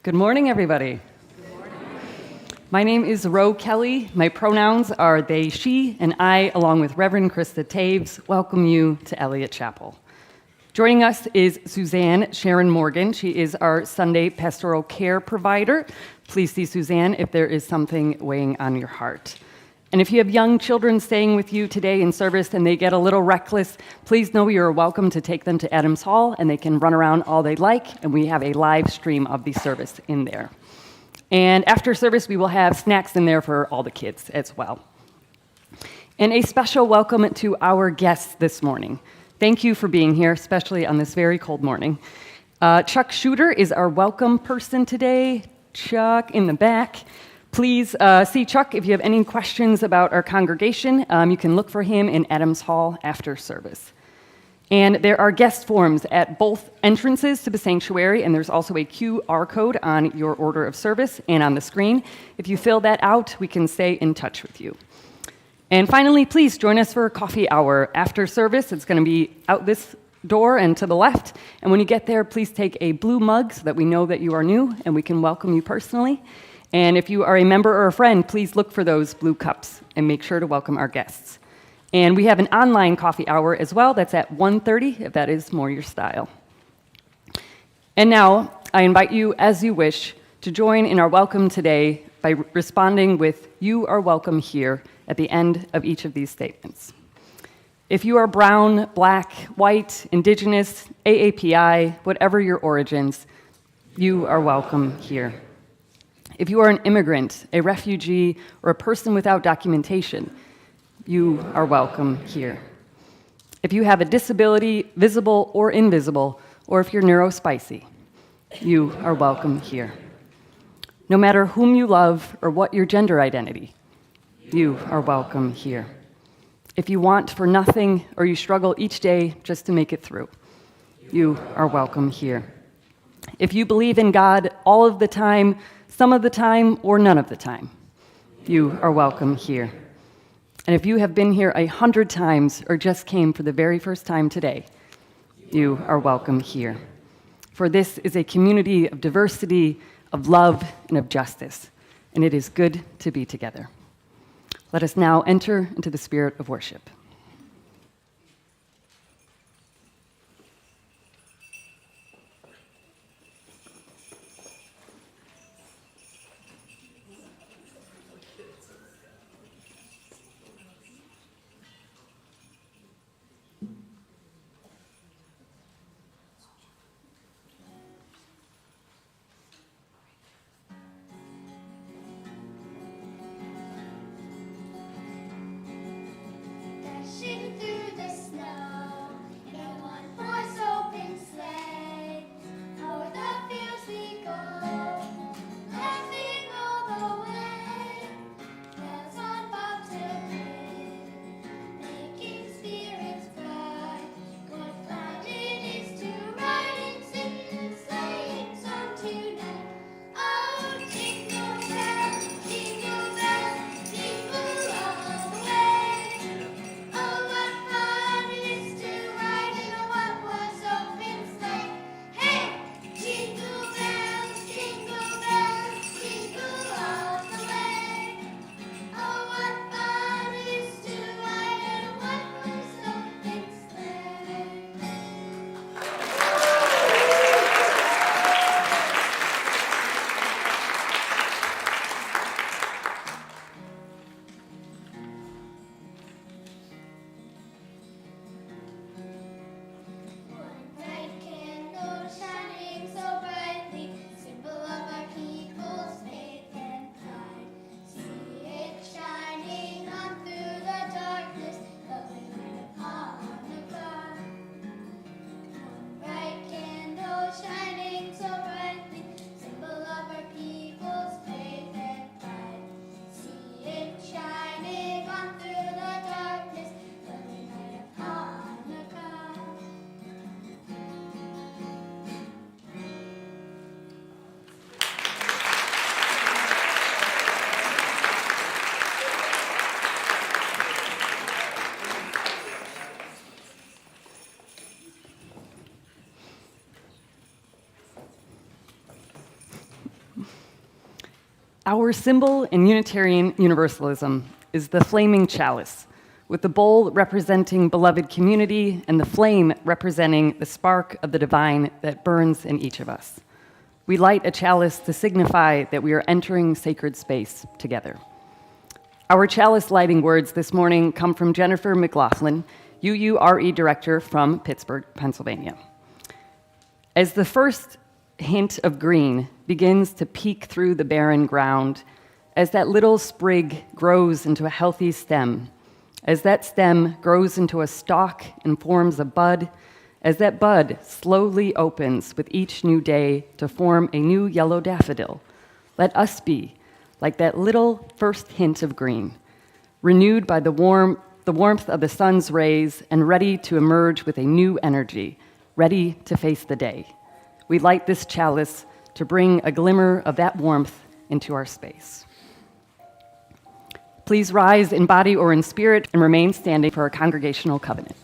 Good morning, everybody. My name is Ro Kelly. My pronouns are they, she, and I, along with Reverend Krista Taves, welcome you to Eliot Chapel. Joining us is Suzanne Sharon Morgan. She is our Sunday pastoral care provider. Please see Suzanne if there is something weighing on your heart. And if you have young children staying with you today in service and they get a little reckless, please know you're welcome to take them to Adams Hall and they can run around all they like, and we have a live stream of the service in there. And after service, we will have snacks in there for all the kids as well. And a special welcome to our guests this morning. Thank you for being here, especially on this very cold morning. Chuck Shooter is our welcome person today. Chuck in the back. Please see Chuck if you have any questions about our congregation. You can look for him in Adams Hall after service. And there are guest forms at both entrances to the sanctuary, and there's also a QR code on your order of service and on the screen. If you fill that out, we can stay in touch with you. And finally, please join us for a coffee hour after service. It's going to be out this door and to the left. And when you get there, please take a blue mug so that we know that you are new and we can welcome you personally. And if you are a member or a friend, please look for those blue cups and make sure to welcome our guests. And we have an online coffee hour as well. That's at 1:30, if that is more your style. And now, I invite you, as you wish, to join in our welcome today by responding with, "You are welcome here," at the end of each of these statements. If you are brown, black, white, indigenous, AAPI, whatever your origins, you are welcome here. If you are an immigrant, a refugee, or a person without documentation, you are welcome here. If you have a disability, visible or invisible, or if you're neurospicy, you are welcome here. No matter whom you love or what your gender identity, you are welcome here. If you want for nothing or you struggle each day just to make it through, you are welcome here. If you believe in God all of the time, some of the time, or none of the time, you are welcome here. And if you have been here 100 times or just came for the very first time today, you are welcome here. For this is a community of diversity, of love, and of justice, and it is good to be together. Let us now enter into the spirit of worship. Our symbol in Unitarian Universalism is the flaming chalice, with the bowl representing beloved community and the flame representing the spark of the divine that burns in each of us. We light a chalice to signify that we are entering sacred space together. Our chalice lighting words this morning come from Jennifer McLaughlin, UURE Director from Pittsburgh, Pennsylvania. As the first hint of green begins to peek through the barren ground, as that little sprig grows into a healthy stem, as that stem grows into a stalk and forms a bud, as that bud slowly opens with each new day to form a new yellow daffodil, let us be like that little first hint of green, renewed by the warmth of the sun's rays and ready to emerge with a new energy, ready to face the day. We light this chalice to bring a glimmer of that warmth into our space. Please rise in body or in spirit and remain standing for our congregational covenant.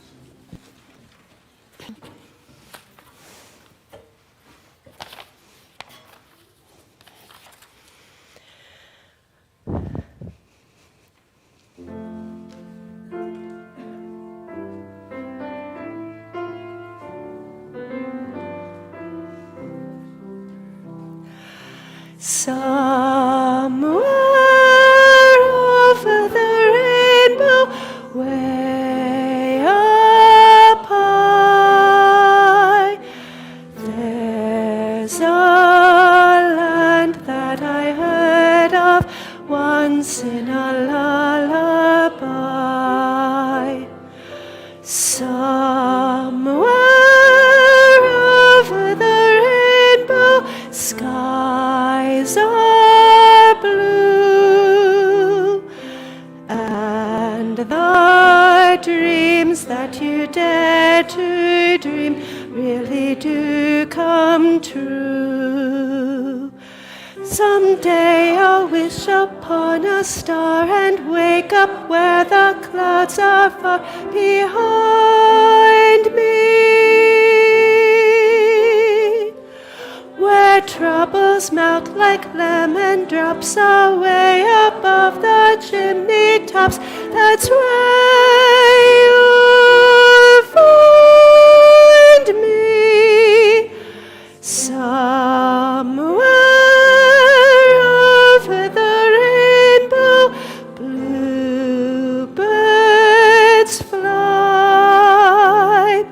Somewhere over the rainbow, way up high, there's a land that I heard of once in a lullaby. Somewhere over the rainbow, skies are blue, and the dreams that you dare to dream really do come true. Someday I'll wish upon a star and wake up where the clouds are far behind me, where troubles melt like lemon drops away above the chimney tops. That's where you'll find me, somewhere over the rainbow. Bluebirds fly,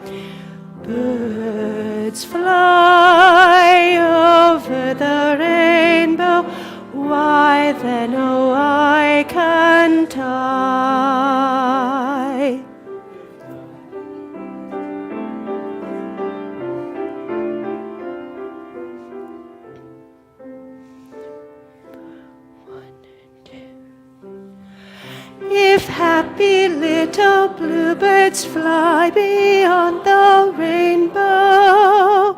birds fly over the rainbow. Why then, oh, why can't I? If happy little bluebirds fly beyond the rainbow,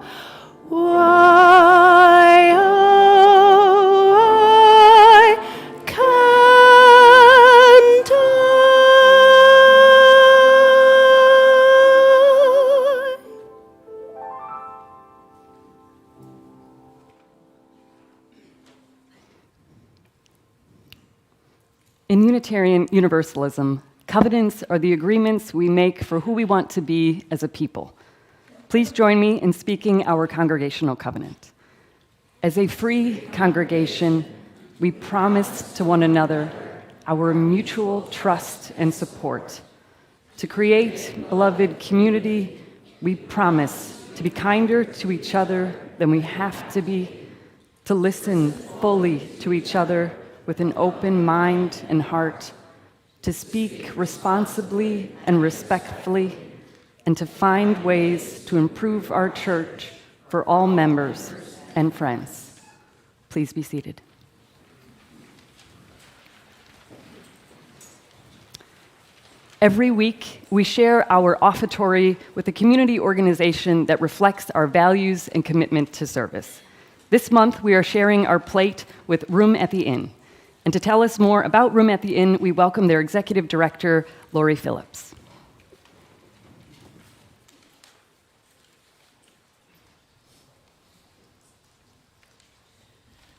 why, oh, why can't I? In Unitarian Universalism, covenants are the agreements we make for who we want to be as a people. Please join me in speaking our congregational covenant. As a free congregation, we promise to one another our mutual trust and support. To create beloved community, we promise to be kinder to each other than we have to be, to listen fully to each other with an open mind and heart, to speak responsibly and respectfully, and to find ways to improve our church for all members and friends. Please be seated. Every week, we share our offertory with a community organization that reflects our values and commitment to service. This month, we are sharing our plate with Room at the Inn. And to tell us more about Room at the Inn, we welcome their executive director, Lori Phillips.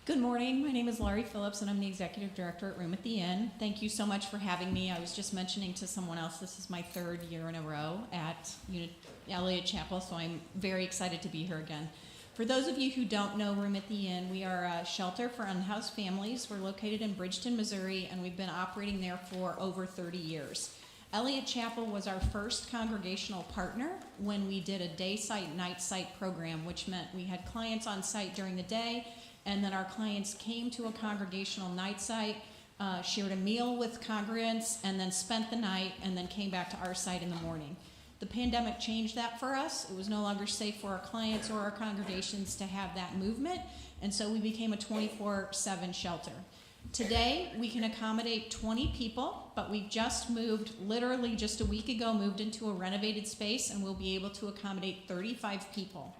Good morning. My name is Laurie Phillips, and I'm the Executive Director at Room at the Inn. Thank you so much for having me. I was just mentioning to someone else, this is my third year in a row at Eliot Chapel, so I'm very excited to be here again. For those of you who don't know Room at the Inn, we are a shelter for unhoused families. We're located in Bridgeton, Missouri, and we've been operating there for over 30 years. Eliot Chapel was our first congregational partner when we did a day site, night site program, which meant we had clients on site during the day, and then our clients came to a congregational night site, shared a meal with congregants, and then spent the night, and then came back to our site in the morning. The pandemic changed that for us. It was no longer safe for our clients or our congregations to have that movement, and so we became a 24/7 shelter. Today, we can accommodate 20 people, but we've just moved, literally just a week ago, moved into a renovated space, and we'll be able to accommodate 35 people.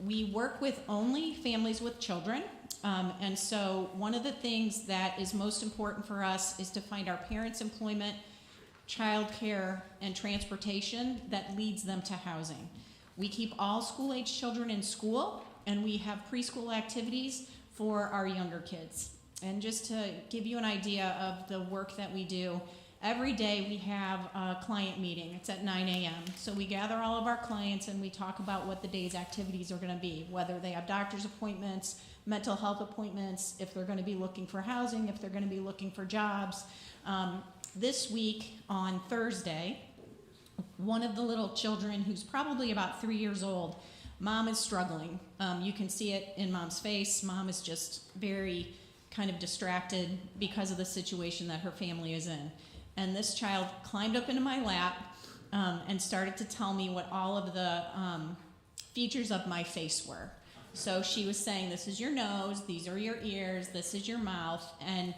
We work with only families with children, and so one of the things that is most important for us is to find our parents employment, childcare, and transportation that leads them to housing. We keep all school-age children in school, and we have preschool activities for our younger kids. And just to give you an idea of the work that we do, every day we have a client meeting. It's at 9 a.m. So we gather all of our clients and we talk about what the day's activities are going to be, whether they have doctor's appointments, mental health appointments, if they're going to be looking for housing, if they're going to be looking for jobs. This week on Thursday, one of the little children who's probably about 3 years old, mom is struggling. You can see it in mom's face. Mom is just very kind of distracted because of the situation that her family is in. And this child climbed up into my lap and started to tell me what all of the features of my face were. So she was saying, this is your nose, these are your ears, this is your mouth. And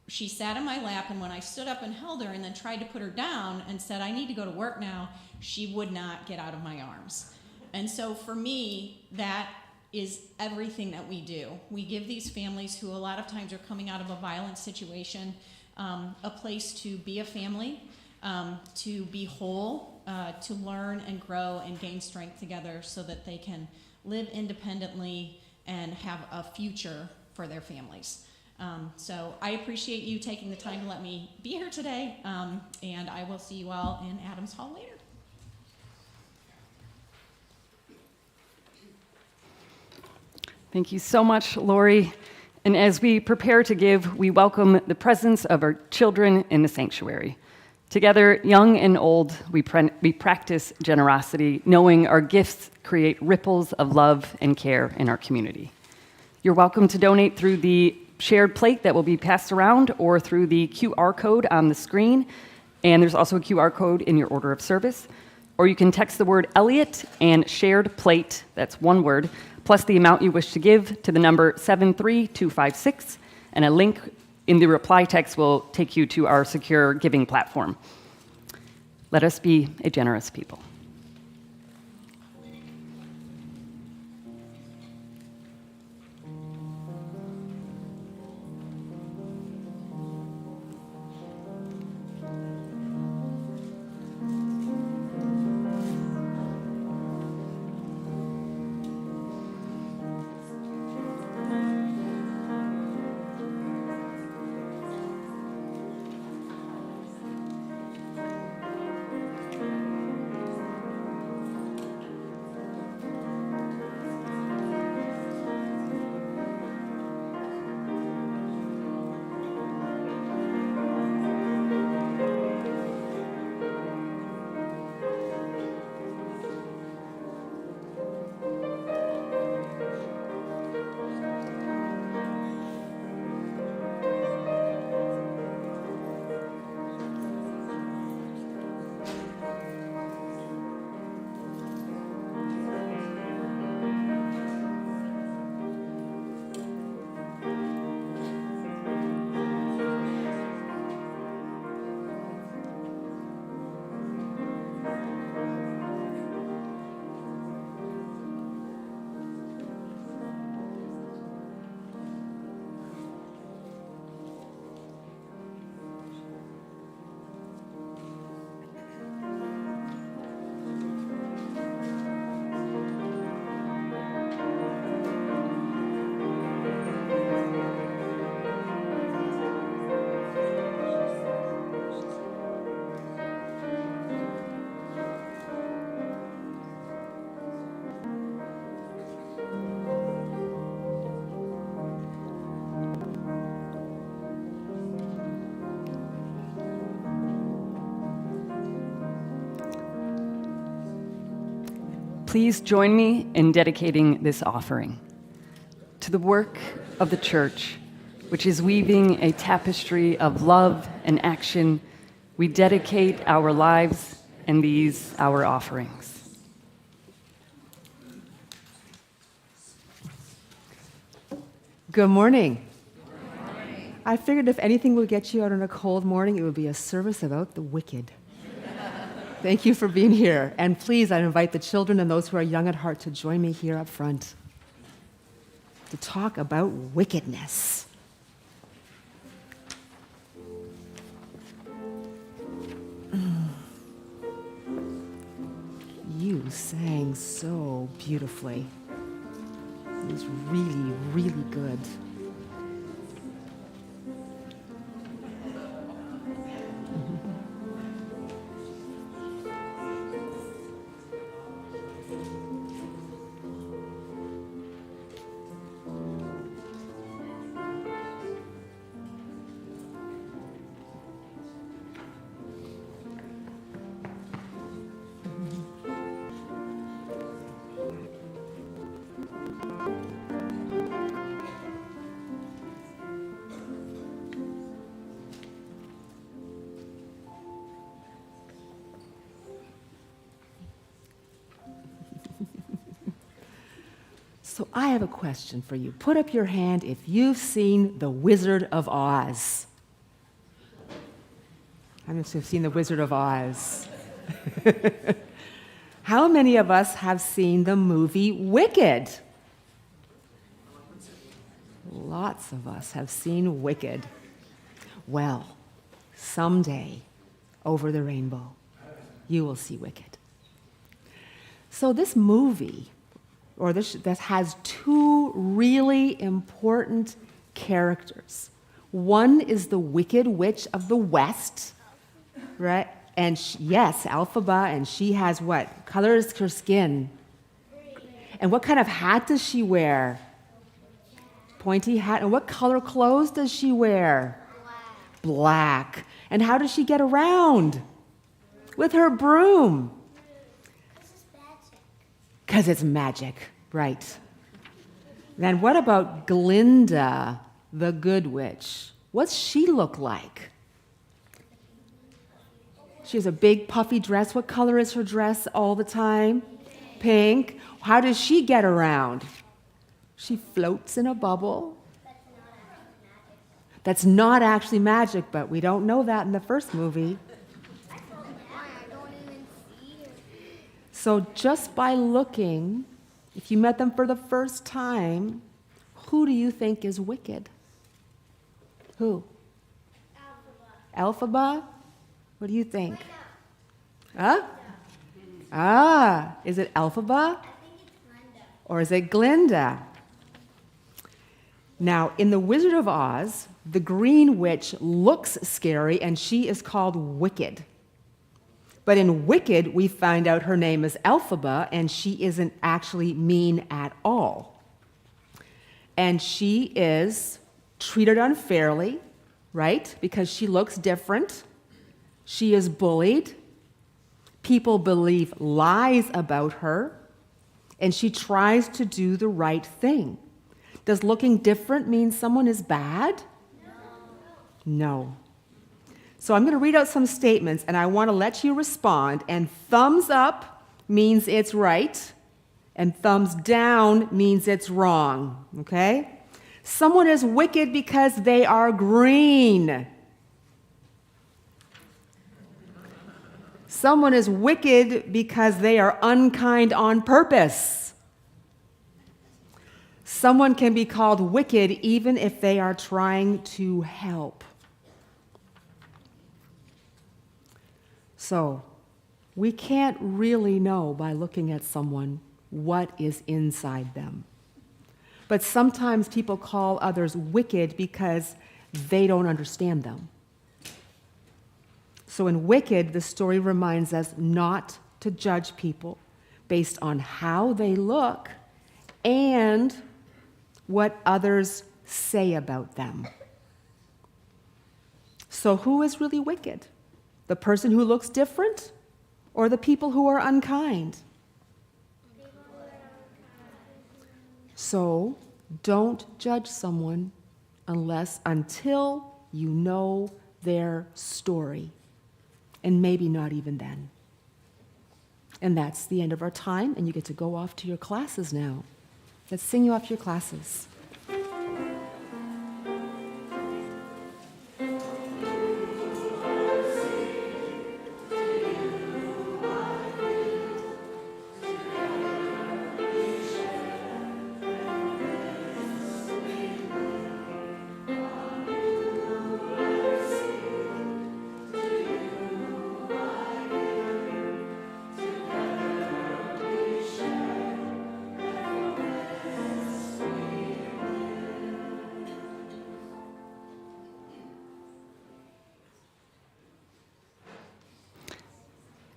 she sat in my lap, and when I stood up and held her and then tried to put her down and said, I need to go to work now, she would not get out of my arms. And so for me, that is everything that we do. We give these families who a lot of times are coming out of a violent situation a place to be a family, to be whole, to learn and grow and gain strength together so that they can live independently and have a future for their families. So I appreciate you taking the time to let me be here today, and I will see you all in Adams Hall later. Thank you so much, Lori. And as we prepare to give, we welcome the presence of our children in the sanctuary. Together, young and old, we practice generosity, knowing our gifts create ripples of love and care in our community. You're welcome to donate through the shared plate that will be passed around or through the QR code on the screen. And there's also a QR code in your order of service. Or you can text the word Eliot and shared plate, that's one word, plus the amount you wish to give to the number 73256, and a link in the reply text will take you to our secure giving platform. Let us be a generous people. Please join me in dedicating this offering to the work of the church, which is weaving a tapestry of love and action. We dedicate our lives and these our offerings. Good morning. I figured if anything would get you out on a cold morning, it would be a service about the wicked. Thank you for being here. And please, I invite the children and those who are young at heart to join me here up front to talk about wickedness. You sang so beautifully. It was really, really good. So I have a question for you. Put up your hand if you've seen The Wizard of Oz. How many have seen The Wizard of Oz? How many of us have seen the movie Wicked? Lots of us have seen Wicked. Well, someday, over the rainbow, you will see Wicked. So this movie, that has two really important characters. One is the Wicked Witch of the West, right? And yes, Elphaba, and she has what? Color is her skin. And what kind of hat does she wear? Pointy hat. And what color clothes does she wear? Black. And how does she get around? With her broom. Because it's magic, right. Then what about Glinda, the good witch? What's she look like? She has a big puffy dress. What color is her dress all the time? Pink. How does she get around? She floats in a bubble. That's not actually magic, but we don't know that in the first movie. So just by looking, if you met them for the first time, who do you think is wicked? Who? Elphaba. What do you think? Huh? Is it Elphaba? I think it's Glinda. Or is it Glinda? Now, in The Wizard of Oz, the green witch looks scary and she is called Wicked. But in Wicked, we find out her name is Elphaba, and she isn't actually mean at all. And she is treated unfairly, right? Because she looks different. She is bullied. People believe lies about her. And she tries to do the right thing. Does looking different mean someone is bad? No. So I'm going to read out some statements, and I want to let you respond. And thumbs up means it's right, and thumbs down means it's wrong, okay? Someone is wicked because they are green. Someone is wicked because they are unkind on purpose. Someone can be called wicked even if they are trying to help. So, we can't really know by looking at someone what is inside them. But sometimes people call others wicked because they don't understand them. So in Wicked, the story reminds us not to judge people based on how they look and what others say about them. So who is really wicked? The person who looks different or the people who are unkind? So don't judge someone until you know their story, and maybe not even then. And that's the end of our time, and you get to go off to your classes now. Let's sing you off to your classes.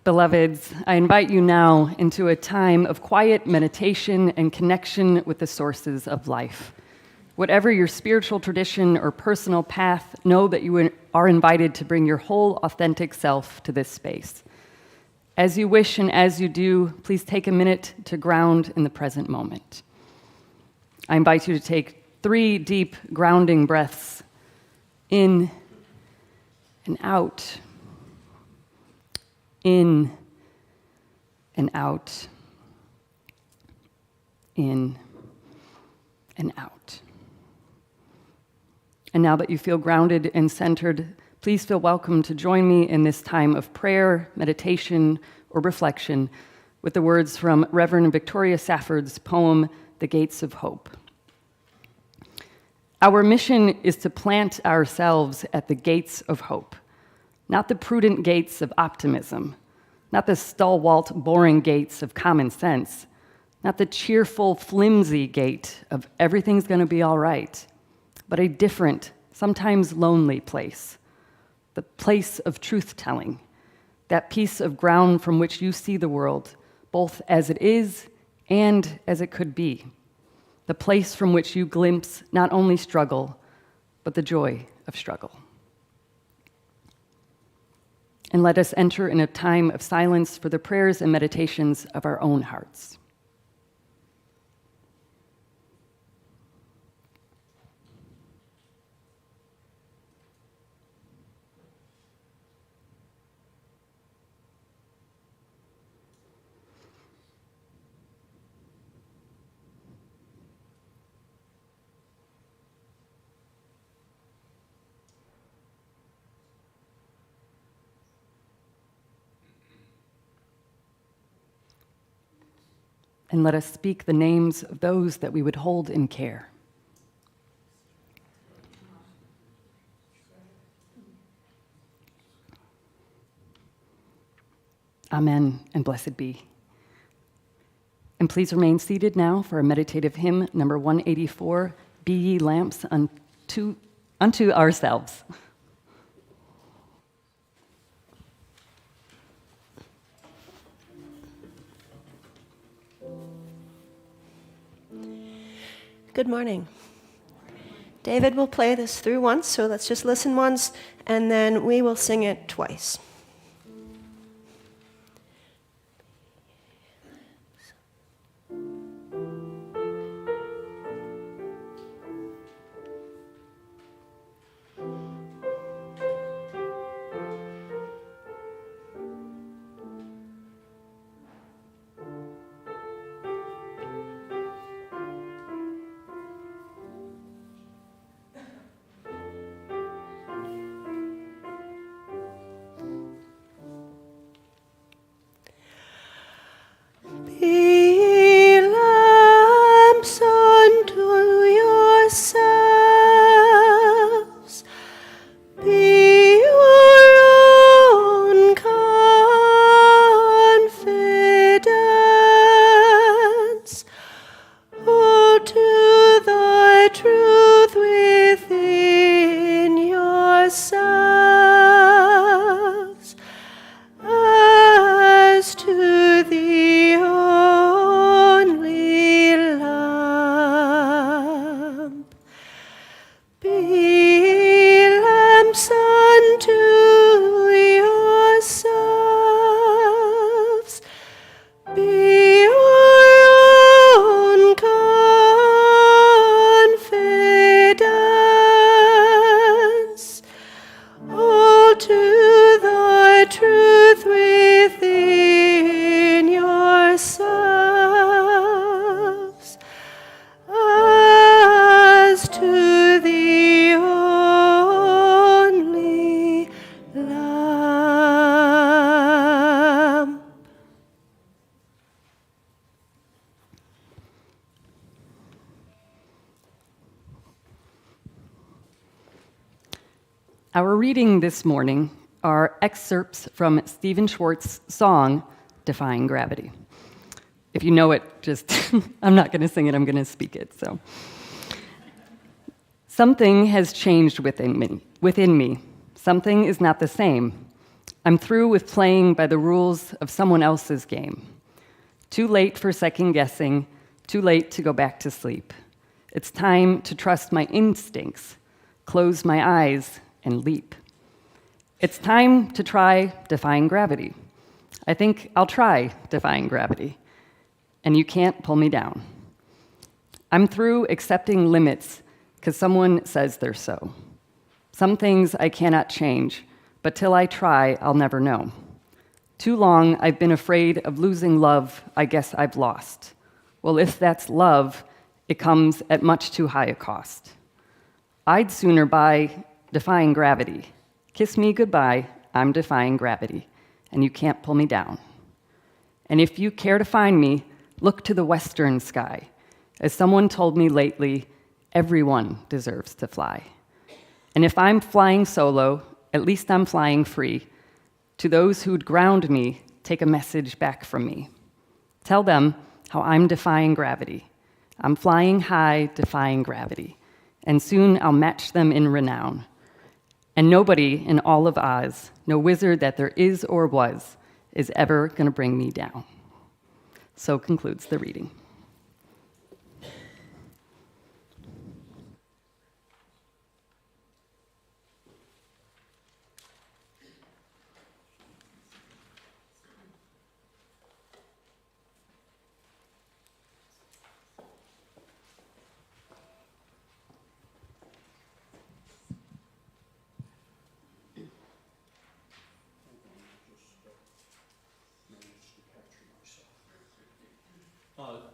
Beloveds, I invite you now into a time of quiet meditation and connection with the sources of life. Whatever your spiritual tradition or personal path, know that you are invited to bring your whole authentic self to this space. As you wish and as you do, please take a minute to ground in the present moment. I invite you to take 3 deep grounding breaths in and out. In and out, in and out. And now that you feel grounded and centered, please feel welcome to join me in this time of prayer, meditation, or reflection with the words from Reverend Victoria Safford's poem, The Gates of Hope. Our mission is to plant ourselves at the gates of hope. Not the prudent gates of optimism, not the stalwart, boring gates of common sense, not the cheerful, flimsy gate of everything's going to be all right, but a different, sometimes lonely place, the place of truth-telling, that piece of ground from which you see the world, both as it is and as it could be, the place from which you glimpse not only struggle, but the joy of struggle. And let us enter in a time of silence for the prayers and meditations of our own hearts. And let us speak the names of those that we would hold in care. Amen, and blessed be. And please remain seated now for a meditative hymn, number 184, Be Ye Lamps unto Ourselves. Good morning. David will play this through once, so let's just listen once, and then we will sing it twice. Our reading this morning are excerpts from Stephen Schwartz's song, Defying Gravity. If you know it, just, I'm not going to sing it, I'm going to speak it. So, something has changed within me. Something is not the same. I'm through with playing by the rules of someone else's game. Too late for second guessing, too late to go back to sleep. It's time to trust my instincts, close my eyes, and leap. It's time to try defying gravity. I think I'll try defying gravity, and you can't pull me down. I'm through accepting limits because someone says they're so. Some things I cannot change, but till I try, I'll never know. Too long I've been afraid of losing love I guess I've lost. Well, if that's love, it comes at much too high a cost. I'd sooner buy defying gravity. Kiss me goodbye, I'm defying gravity, and you can't pull me down. And if you care to find me, look to the western sky. As someone told me lately, everyone deserves to fly. And if I'm flying solo, at least I'm flying free. To those who'd ground me, take a message back from me. Tell them how I'm defying gravity. I'm flying high, defying gravity. And soon I'll match them in renown. And nobody in all of Oz, no wizard that there is or was, is ever going to bring me down. So concludes the reading.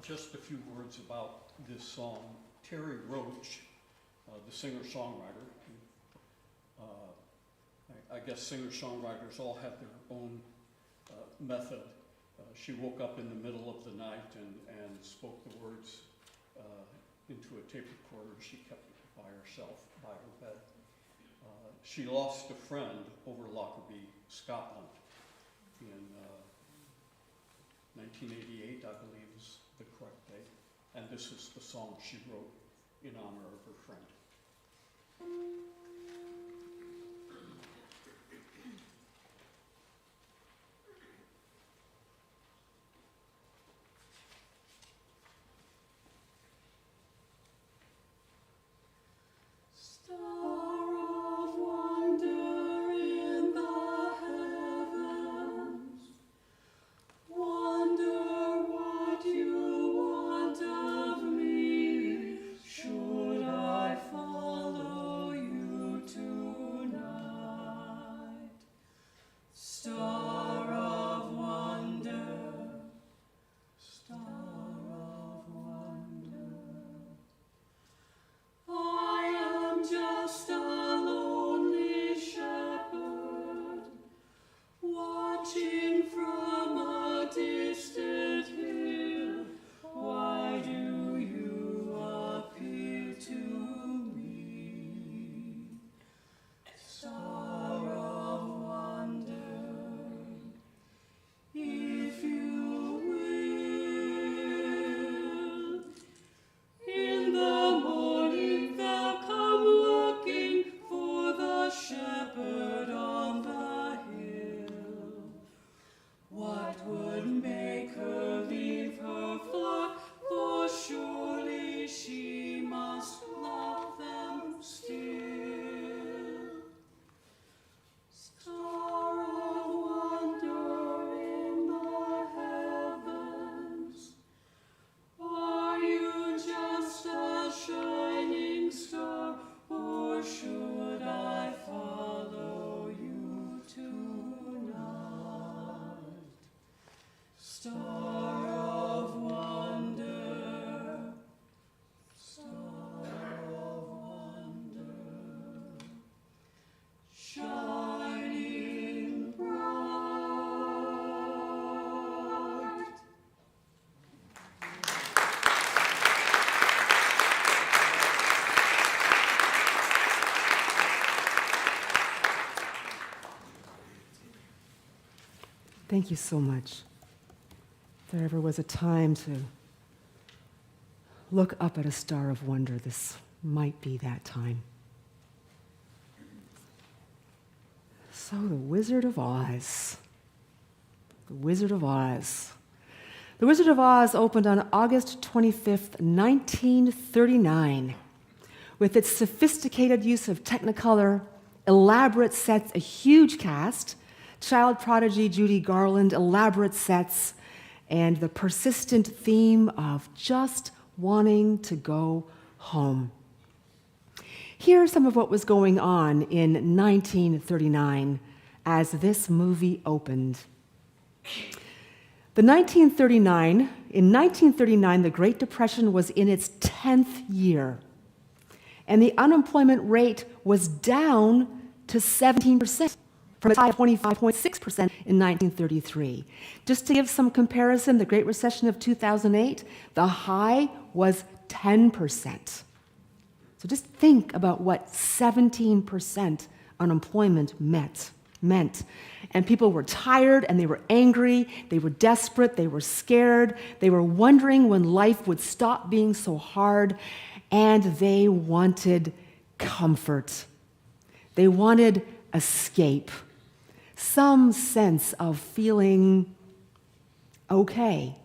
Just a few words about this song. Terry Roach, the singer-songwriter, I guess singer-songwriters all have their own method. She woke up in the middle of the night and spoke the words into a tape recorder. She kept it by herself, by her bed. She lost a friend over Lockerbie, Scotland in 1988, I believe is the correct date, and this is the song she wrote in honor of her friend. Should I follow you? Thank you so much. If there ever was a time to look up at a star of wonder, this might be that time. So, The Wizard of Oz. The Wizard of Oz. The Wizard of Oz opened on August 25th, 1939, with its sophisticated use of Technicolor, elaborate sets, a huge cast, child prodigy Judy Garland, elaborate sets, and the persistent theme of just wanting to go home. Here's some of what was going on in 1939 as this movie opened. In 1939, the Great Depression was in its 10th year, and the unemployment rate was down to 17%, from a high of 25.6% in 1933. Just to give some comparison, the Great Recession of 2008, the high was 10%. So just think about what 17% unemployment meant. And people were tired and they were angry, they were desperate, they were scared, they were wondering when life would stop being so hard, and they wanted comfort. They wanted escape, some sense of feeling okay.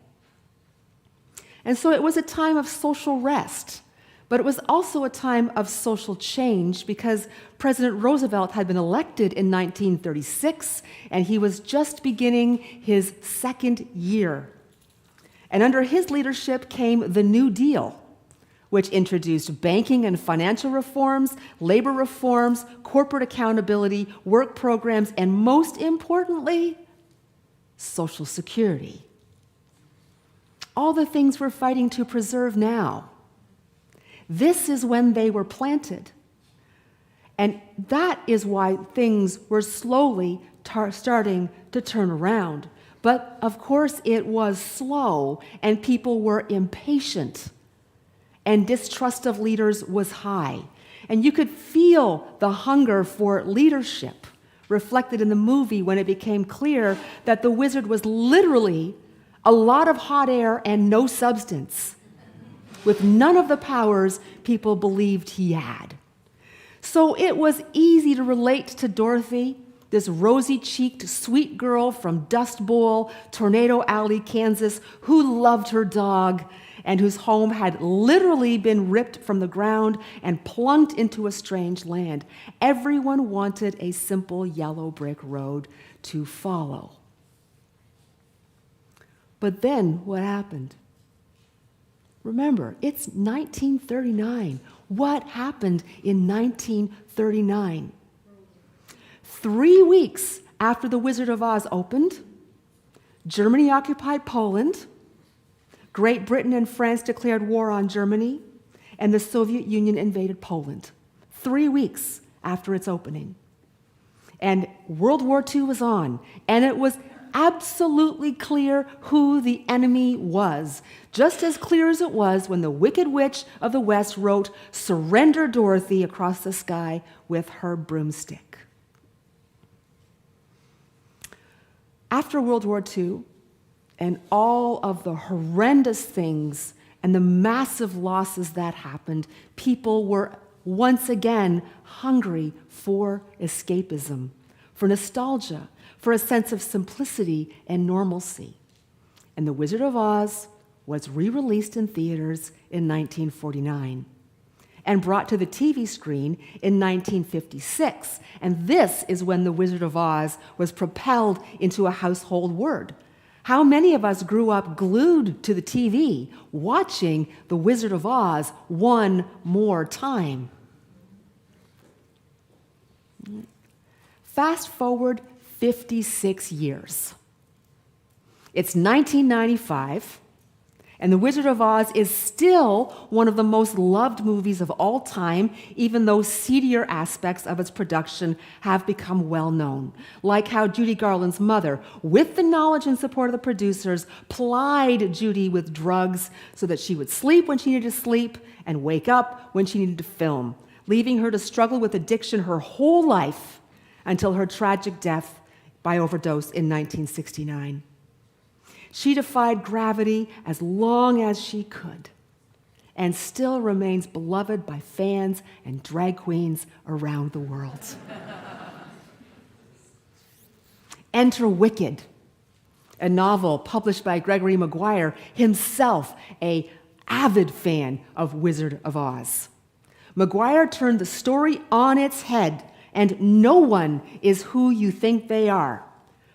And so it was a time of social rest, but it was also a time of social change because President Roosevelt had been elected in 1936, and he was just beginning his second year. And under his leadership came the New Deal, which introduced banking and financial reforms, labor reforms, corporate accountability, work programs, and most importantly, Social Security. All the things we're fighting to preserve now. This is when they were planted. And that is why things were slowly starting to turn around. But of course, it was slow, and people were impatient. And distrust of leaders was high. And you could feel the hunger for leadership reflected in the movie when it became clear that the wizard was literally a lot of hot air and no substance, with none of the powers people believed he had. So it was easy to relate to Dorothy, this rosy-cheeked, sweet girl from Dust Bowl, Tornado Alley, Kansas, who loved her dog and whose home had literally been ripped from the ground and plunked into a strange land. Everyone wanted a simple yellow brick road to follow. But then what happened? Remember, it's 1939. What happened in 1939? 3 weeks after The Wizard of Oz opened, Germany occupied Poland, Great Britain and France declared war on Germany, and the Soviet Union invaded Poland 3 weeks after its opening. And World War II was on, and it was absolutely clear who the enemy was, just as clear as it was when the Wicked Witch of the West wrote, "Surrender, Dorothy," across the sky with her broomstick. After World War II, and all of the horrendous things and the massive losses that happened, people were once again hungry for escapism, for nostalgia, for a sense of simplicity and normalcy. And The Wizard of Oz was re-released in theaters in 1949 and brought to the TV screen in 1956. And this is when The Wizard of Oz was propelled into a household word. How many of us grew up glued to the TV watching The Wizard of Oz one more time? Fast forward 56 years. It's 1995, and The Wizard of Oz is still one of the most loved movies of all time, even though seedier aspects of its production have become well known. Like how Judy Garland's mother, with the knowledge and support of the producers, plied Judy with drugs so that she would sleep when she needed to sleep and wake up when she needed to film, leaving her to struggle with addiction her whole life until her tragic death by overdose in 1969. She defied gravity as long as she could and still remains beloved by fans and drag queens around the world. Enter Wicked, a novel published by Gregory Maguire, himself an avid fan of Wizard of Oz. Maguire turned the story on its head, and no one is who you think they are.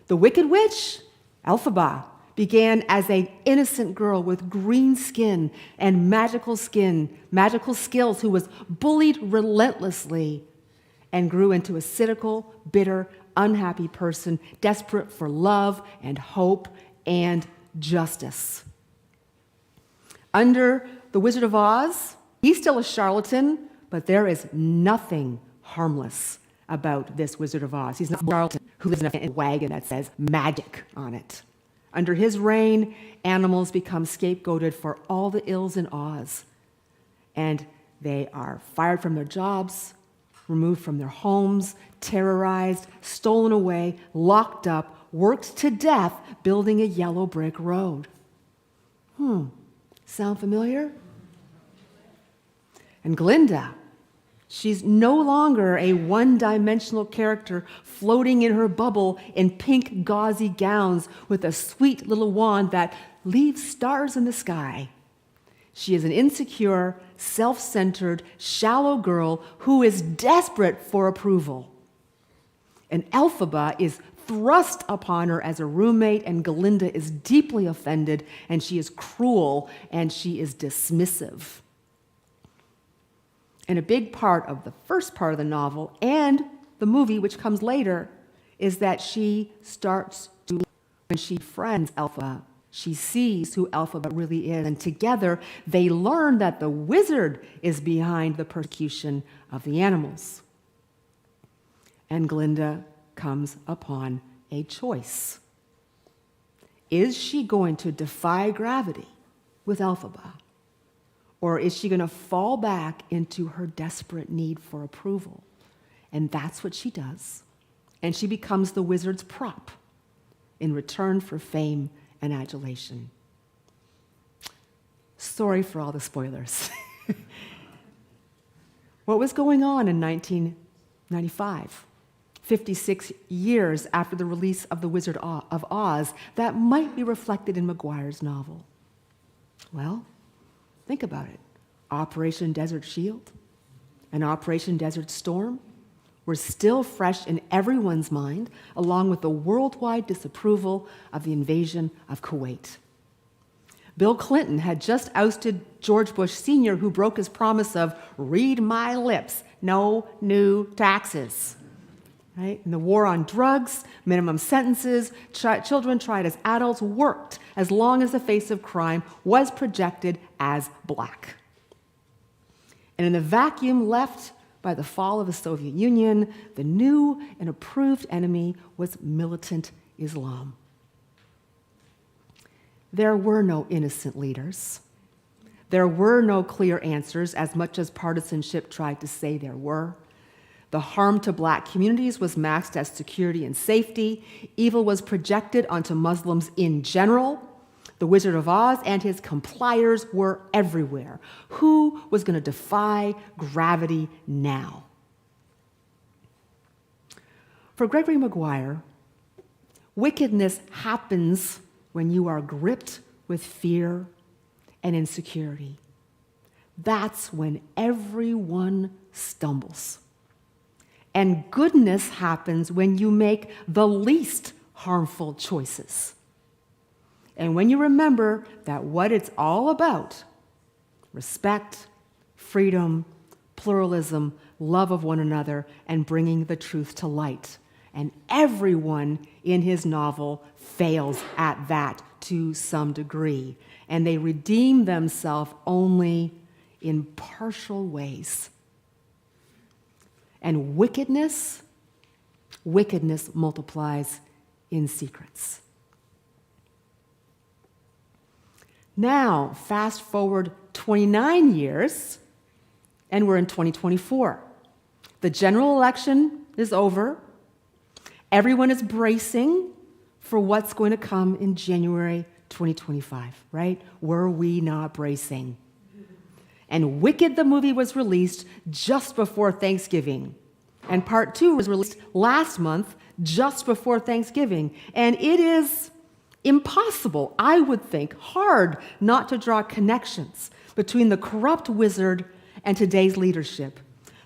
The Wicked Witch, Elphaba, began as an innocent girl with green skin and magical skills who was bullied relentlessly and grew into a cynical, bitter, unhappy person, desperate for love and hope and justice. Under the Wizard of Oz, he's still a charlatan, but there is nothing harmless about this Wizard of Oz. He's not a charlatan who lives in a wagon that says magic on it. Under his reign, animals become scapegoated for all the ills in Oz, and they are fired from their jobs, removed from their homes, terrorized, stolen away, locked up, worked to death building a yellow brick road. Sound familiar? And Glinda, she's no longer a one-dimensional character floating in her bubble in pink gauzy gowns with a sweet little wand that leaves stars in the sky. She is an insecure, self-centered, shallow girl who is desperate for approval. And Elphaba is thrust upon her as a roommate, and Glinda is deeply offended, and she is cruel, and she is dismissive. And a big part of the first part of the novel and the movie, which comes later, is that she starts to, when she befriends Elphaba, she sees who Elphaba really is, and together they learn that the wizard is behind the persecution of the animals. And Glinda comes upon a choice. Is she going to defy gravity with Elphaba? Or is she going to fall back into her desperate need for approval? And that's what she does. And she becomes the wizard's prop in return for fame and adulation. Sorry for all the spoilers. What was going on in 1995? 56 years after the release of The Wizard of Oz, that might be reflected in Maguire's novel. Well, think about it. Operation Desert Shield and Operation Desert Storm were still fresh in everyone's mind, along with the worldwide disapproval of the invasion of Kuwait. Bill Clinton had just ousted George Bush Sr., who broke his promise of read my lips, no new taxes. Right? And the war on drugs, minimum sentences, children tried as adults worked as long as the face of crime was projected as black. And in the vacuum left by the fall of the Soviet Union, the new and approved enemy was militant Islam. There were no innocent leaders. There were no clear answers, as much as partisanship tried to say there were. The harm to black communities was masked as security and safety. Evil was projected onto Muslims in general. The Wizard of Oz and his compliers were everywhere. Who was going to defy gravity now? For Gregory Maguire, wickedness happens when you are gripped with fear and insecurity. That's when everyone stumbles. And goodness happens when you make the least harmful choices. And when you remember that what it's all about, respect, freedom, pluralism, love of one another, and bringing the truth to light. And everyone in his novel fails at that to some degree. And they redeem themselves only in partial ways. And wickedness multiplies in secrets. Now, fast forward 29 years, and we're in 2024. The general election is over, Everyone is bracing for what's going to come in January 2025, right? Were we not bracing? And Wicked, the movie, was released just before Thanksgiving. And part 2 was released last month, just before Thanksgiving. And it is impossible, I would think, hard not to draw connections between the corrupt wizard and today's leadership,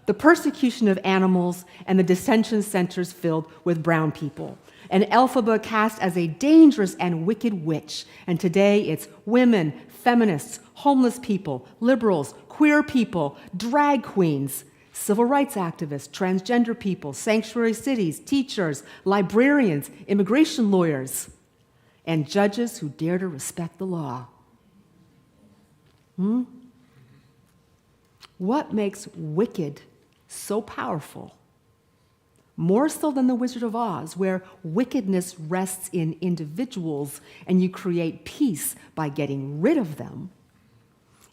the persecution of animals and the detention centers filled with brown people. And Elphaba cast as a dangerous and wicked witch. And today it's women, feminists, homeless people, liberals, queer people, drag queens, civil rights activists, transgender people, sanctuary cities, teachers, librarians, immigration lawyers, and judges who dare to respect the law. What makes Wicked so powerful? More so than The Wizard of Oz, where wickedness rests in individuals and you create peace by getting rid of them.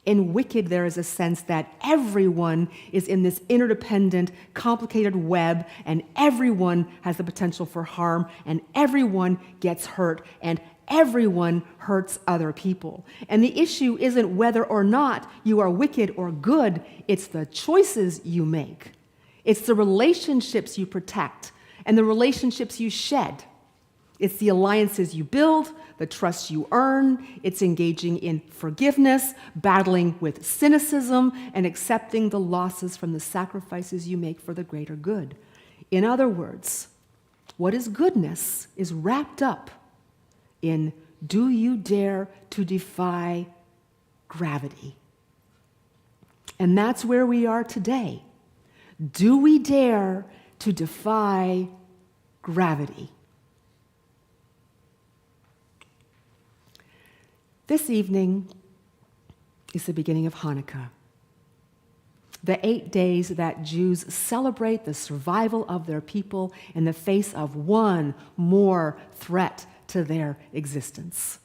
In Wicked, there is a sense that everyone is in this interdependent, complicated web, and everyone has the potential for harm, and everyone gets hurt, and everyone hurts other people. And the issue isn't whether or not you are wicked or good, it's the choices you make. It's the relationships you protect and the relationships you shed. It's the alliances you build, the trust you earn. It's engaging in forgiveness, battling with cynicism, and accepting the losses from the sacrifices you make for the greater good. In other words, what is goodness is wrapped up in, do you dare to defy gravity? And that's where we are today. Do we dare to defy gravity? This evening is the beginning of Hanukkah, the 8 days that Jews celebrate the survival of their people in the face of one more threat to their existence.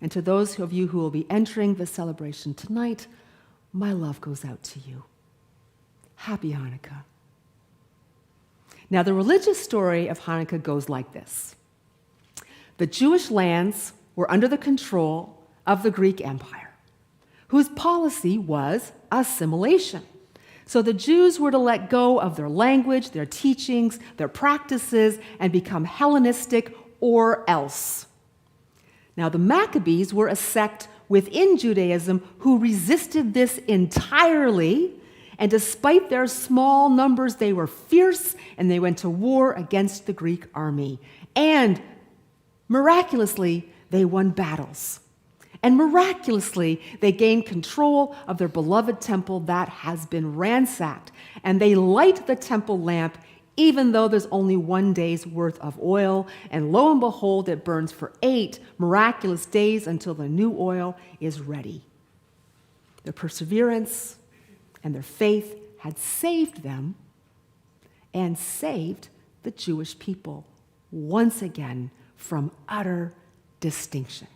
And to those of you who will be entering the celebration tonight, my love goes out to you. Happy Hanukkah. Now, the religious story of Hanukkah goes like this. The Jewish lands were under the control of the Greek Empire, whose policy was assimilation. So the Jews were to let go of their language, their teachings, their practices, and become Hellenistic or else. Now, the Maccabees were a sect within Judaism who resisted this entirely. And despite their small numbers, they were fierce, and they went to war against the Greek army. And miraculously, they won battles. And miraculously, they gained control of their beloved temple that has been ransacked. And they light the temple lamp, even though there's only 1 day's worth of oil. And lo and behold, it burns for 8 miraculous days until the new oil is ready. Their perseverance and their faith had saved them and saved the Jewish people once again from utter extinction.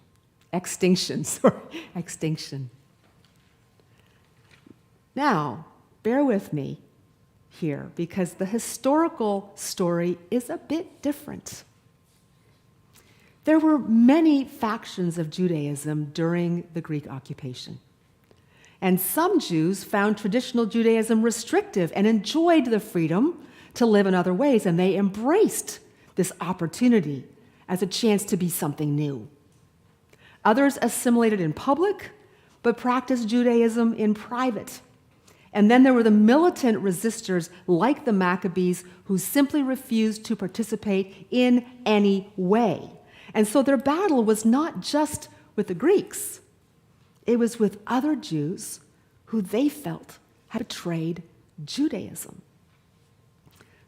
Now, bear with me here because the historical story is a bit different. There were many factions of Judaism during the Greek occupation. And some Jews found traditional Judaism restrictive and enjoyed the freedom to live in other ways, and they embraced this opportunity as a chance to be something new. Others assimilated in public, but practiced Judaism in private. And then there were the militant resistors like the Maccabees who simply refused to participate in any way. And so their battle was not just with the Greeks. It was with other Jews who they felt had betrayed Judaism.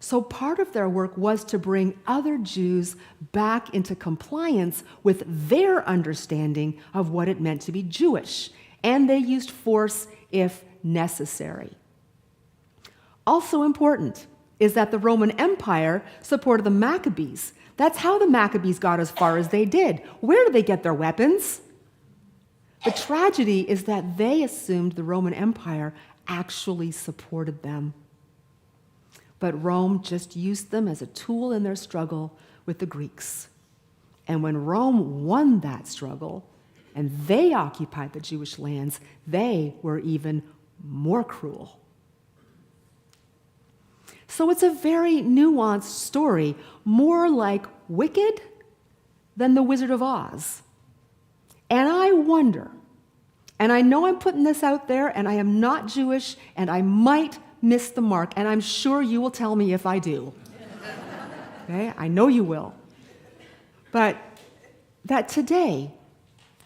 So part of their work was to bring other Jews back into compliance with their understanding of what it meant to be Jewish, and they used force if necessary. Also important is that the Roman Empire supported the Maccabees. That's how the Maccabees got as far as they did. Where did they get their weapons? The tragedy is that they assumed the Roman Empire actually supported them. but Rome just used them as a tool in their struggle with the Greeks. And when Rome won that struggle and they occupied the Jewish lands, they were even more cruel. So it's a very nuanced story, more like Wicked than The Wizard of Oz. And I wonder, and I know I'm putting this out there, and I am not Jewish, and I might miss the mark, and I'm sure you will tell me if I do. Okay? I know you will. But that today,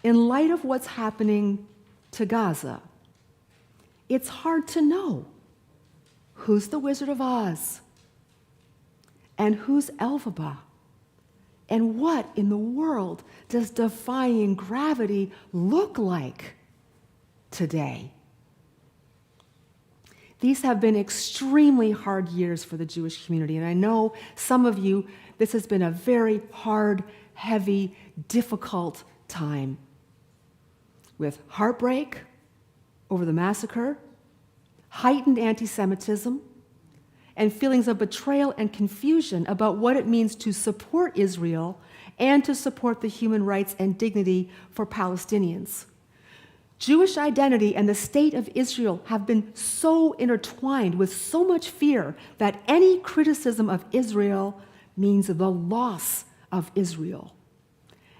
in light of what's happening to Gaza, it's hard to know who's the Wizard of Oz and who's Elphaba, and what in the world does defying gravity look like today. These have been extremely hard years for the Jewish community, and I know some of you, this has been a very hard, heavy, difficult time with heartbreak over the massacre, heightened anti-Semitism, and feelings of betrayal and confusion about what it means to support Israel and to support the human rights and dignity for Palestinians. Jewish identity and the state of Israel have been so intertwined with so much fear that any criticism of Israel means the loss of Israel.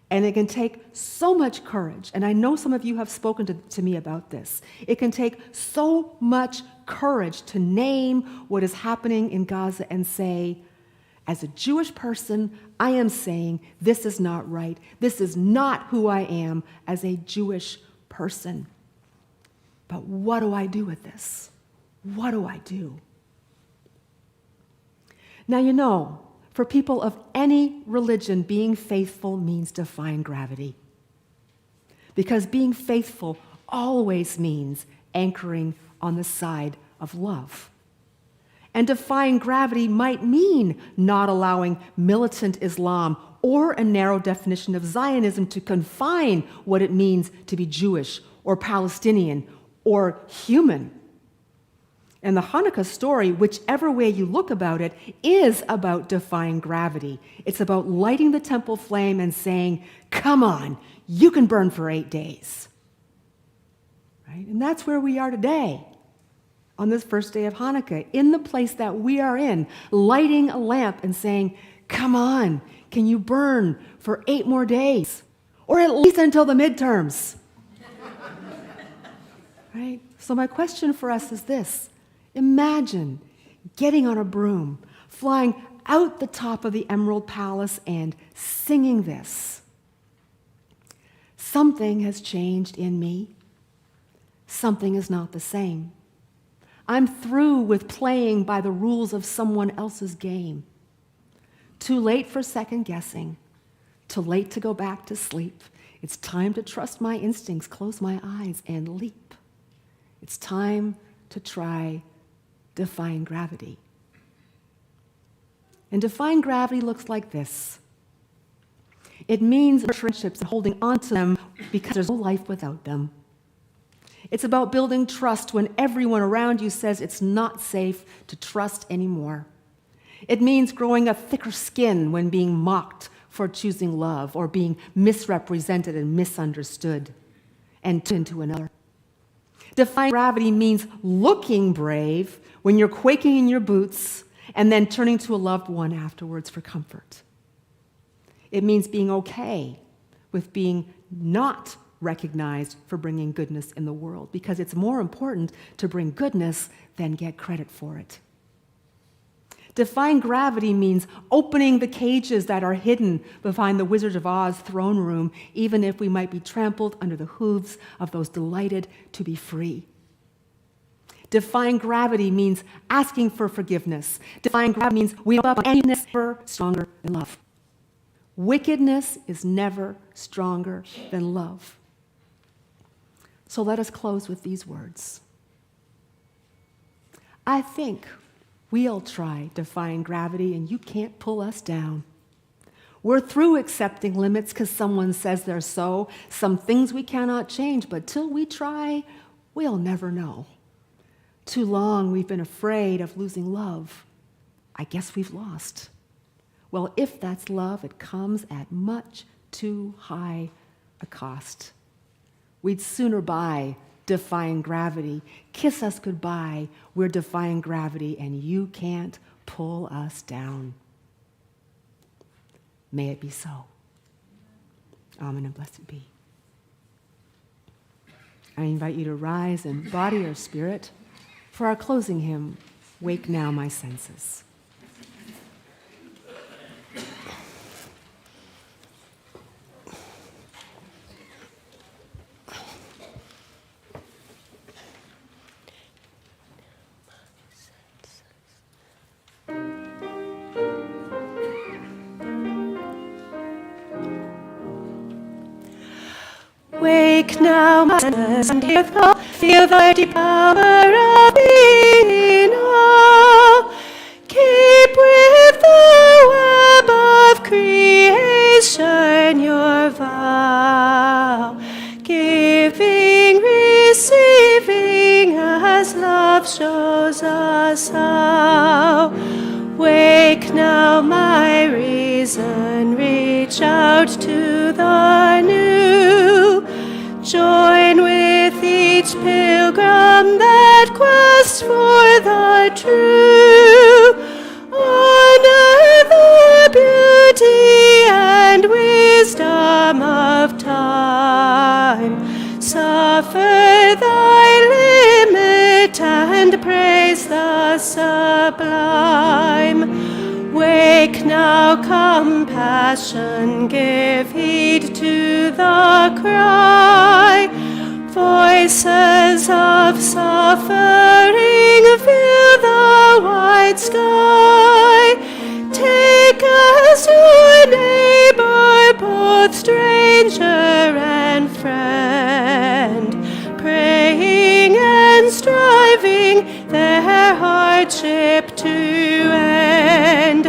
And it can take so much courage, and I know some of you have spoken to me about this. It can take so much courage to name what is happening in Gaza and say, as a Jewish person, I am saying this is not right. This is not who I am as a Jewish person. But what do I do with this? What do I do? Now, you know, for people of any religion, being faithful means defying gravity. Because being faithful always means anchoring on the side of love. And defying gravity might mean not allowing militant Islam or a narrow definition of Zionism to confine what it means to be Jewish or Palestinian or human. And the Hanukkah story, whichever way you look about it, is about defying gravity. It's about lighting the temple flame and saying, come on, you can burn for 8 days. Right? And that's where we are today, on this first day of Hanukkah, in the place that we are in, lighting a lamp and saying, come on, can you burn for 8 more days? Or at least until the midterms. Right? So my question for us is this. Imagine getting on a broom, flying out the top of the Emerald Palace and singing this. Something has changed in me. Something is not the same. I'm through with playing by the rules of someone else's game. Too late for second guessing. Too late to go back to sleep. It's time to trust my instincts, close my eyes, and leap. It's time to try defying gravity. And defying gravity looks like this. It means friendships and holding on to them because there's no life without them. It's about building trust when everyone around you says it's not safe to trust anymore. It means growing a thicker skin when being mocked for choosing love or being misrepresented and misunderstood and turned to another. Defying gravity means looking brave when you're quaking in your boots and then turning to a loved one afterwards for comfort. It means being okay with being not recognized for bringing goodness in the world, because it's more important to bring goodness than get credit for it. Defying gravity means opening the cages that are hidden behind the Wizard of Oz throne room, even if we might be trampled under the hooves of those delighted to be free. Defying gravity means asking for forgiveness. Defying gravity means we don't up anything never stronger than love. Wickedness is never stronger than love. So let us close with these words. I think we'll try defying gravity, and you can't pull us down. We're through accepting limits because someone says they're so. Some things we cannot change, but till we try, we'll never know. Too long we've been afraid of losing love I guess we've lost. Well, if that's love, it comes at much too high a cost. We'd sooner buy defying gravity. Kiss us goodbye. We're defying gravity, and you can't pull us down. May it be so. Amen and blessed be. I invite you to rise in body or spirit for our closing hymn, Wake Now My Senses. Wake now, my senses, and feel the deep power of being all. Keep with the web of creation your vow, giving, receiving, as love shows us how. Wake now, my reason, reach out to the new. Join with each pilgrim that quests for the true. Honor the beauty and wisdom of time. Suffer thy limit and praise the sublime. Wake now, compassion, give heed to the cry. Voices of suffering fill the wide sky. Take as your neighbor, both stranger and friend, praying and striving their hardship to end.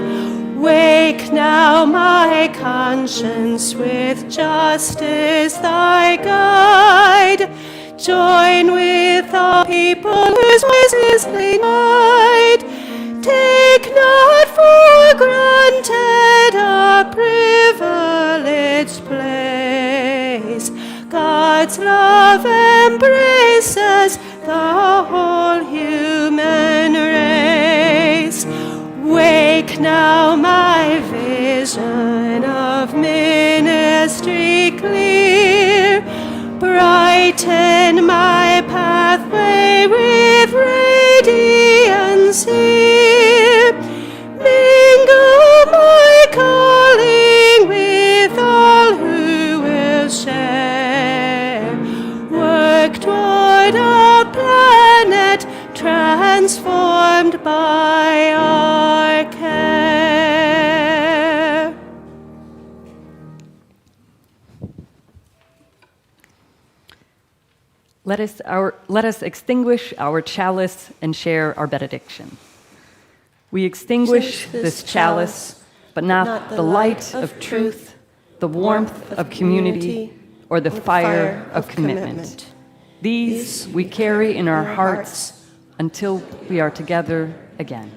Wake now, my conscience, with justice thy guide. Join with the people whose voices they guide. Take not for granted a privileged place. God's love embraces the whole human race. Wake now, my vision of ministry clear. Brighten my pathway with radiance here. Mingle my calling with all who will share. Work toward a planet transformed by our care. Let us extinguish our chalice and share our benediction. We extinguish this chalice, but not the light of truth, the warmth of community, or the fire of commitment. These we carry in our hearts until we are together again.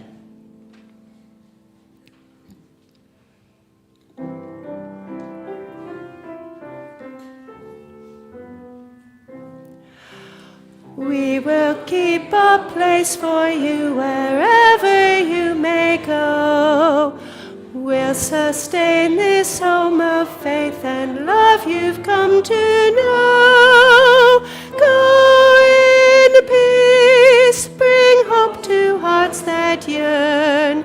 We will keep a place for you wherever you may go. We'll sustain this home of faith and love you've come to know. Go in peace, bring hope to hearts that yearn.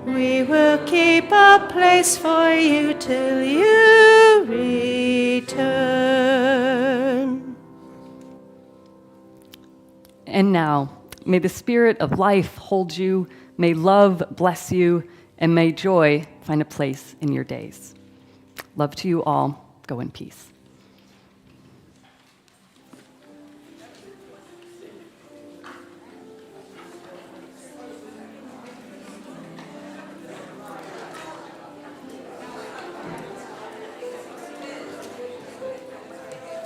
We will keep a place for you till you return. And now, may the Spirit of life hold you, may love bless you, and may joy find a place in your days. Love to you all. Go in peace.